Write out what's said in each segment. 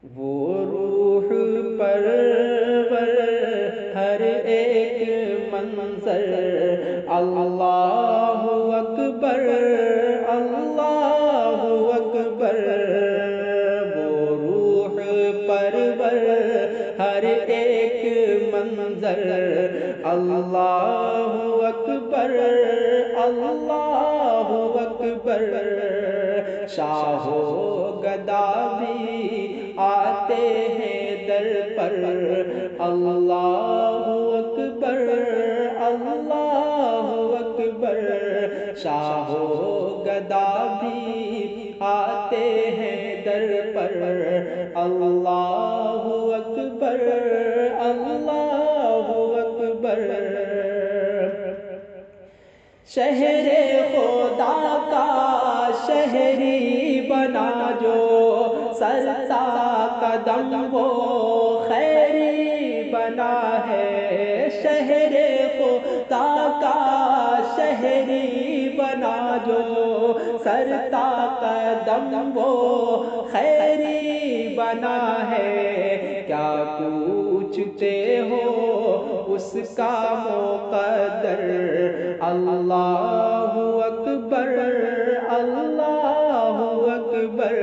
وہ روح پرور ہر ایک منظر، اللہ اکبر اللہ اکبر، وہ روح پرور ہر ایک منظر، اللہ اکبر اللہ اکبر، شاہ و گدا بھی آتے ہیں در پر، اللہ اکبر اللہ اکبر، شاہ و گدا بھی آتے ہیں در پر، اللہ اکبر اللہ اکبر، شہر خدا کا شہری بنا جو سرتا قدم وہ خیری بنا ہے، شہر خدا کا شہری بنا جو سرتا قدم وہ خیری بنا ہے، کیا پوچھتے ہو اس کا مقدر، اللہ اکبر اللہ اکبر،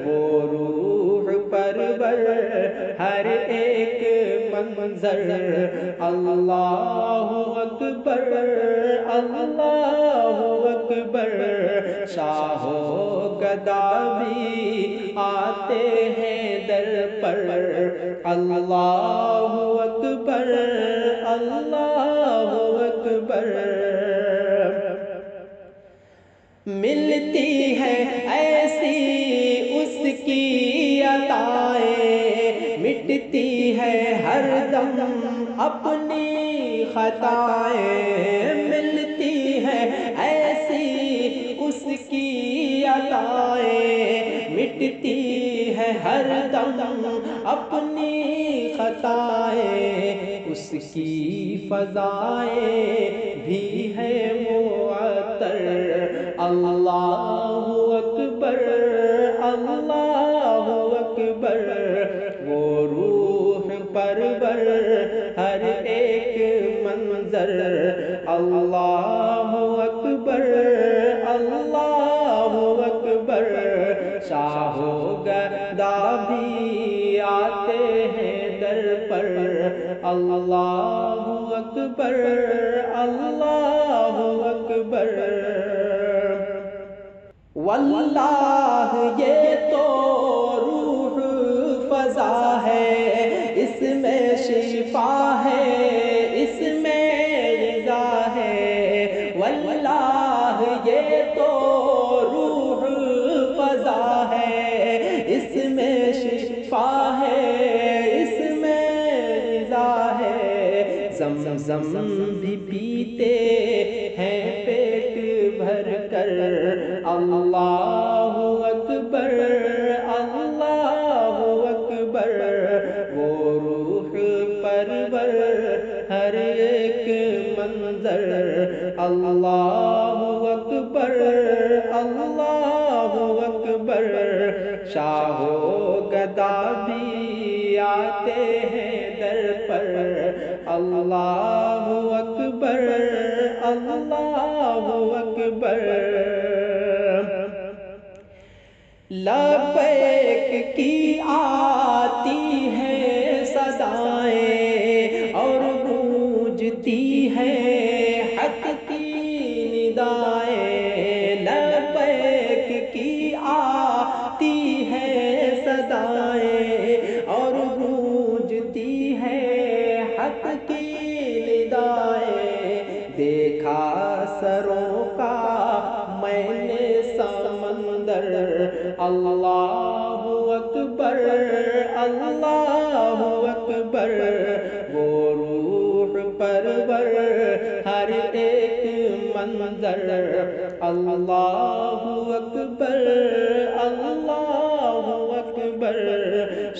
وہ روح پرور ہر ایک منظر، اللہ اکبر اللہ اکبر، شاہ و گدا بھی آتے ہیں در پر، اللہ اکبر اللہ اکبر، ملتی ہے ایسی اس کی عطائیں، مٹتی ہے ہر دم اپنی خطائیں، ملتی ہے ایسی اس کی عطائیں، مٹتی ہے ہر دم اپنی خطائیں، اس کی فضائیں بھی ہے معطر، اللہ اکبر اللہ اکبر، وہ روح پرور ہر ایک منظر، اللہ اکبر اللہ اکبر، شاہ و گدا بھی آتے ہیں در پر، اللہ اکبر اللہ اکبر، واللہ یہ تو روح فضا ہے، اس میں شفا ہے اس میں غذا ہے، واللہ یہ تو روح فضا ہے، اس میں شفا ہے اس میں غذا ہے، زمزم بھی پیتے ہیں پیٹ بھر کر، اللہ اکبر اللہ اکبر، وہ روح پرور ہر ایک منظر، اللہ اکبر اللہ اکبر، شاہ و گدا بھی آتے ہیں در پر، اللہ اکبر اللہ اکبر، لبیک کی آتی ہیں صدائیں اور گونجتی ہیں حق کی ندائیں، لبیک کی آتی ہیں صدائیں اور گونجتی ہیں حق کی ندائیں، دیکھا سروں کا میں نے سمندر، اللہ اکبر اللہ اکبر، وہ روح پرور ہر ایک منظر، اللہ اکبر اللہ اکبر،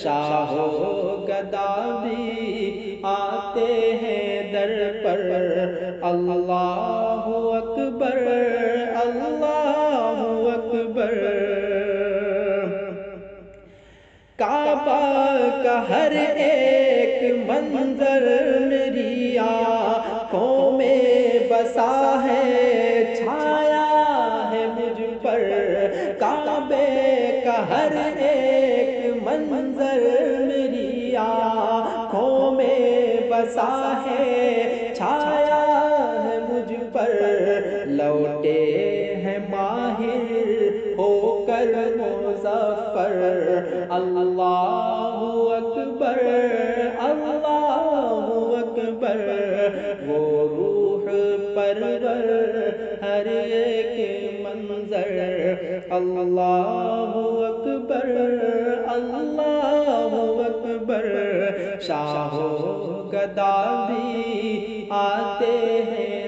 شاہ و گدا بھی آتے ہیں در پر، اللہ اکبر اللہ اکبر، کعبہ کا ہر ایک منظر میری آنکھوں میں بسا ہے، چھایا ہے مجھ پر کعبے کا ہر ایک منظر میری آنکھوں میں بسا ہے، چھایا ہے مجھ پر، لوٹے ہیں ماہر ہو کر مظفر، اللہ اکبر اللہ اکبر، وہ روح پرور ہر ایک منظر، اللہ اکبر اللہ اکبر، شاہ و گدا بھی آتے ہیں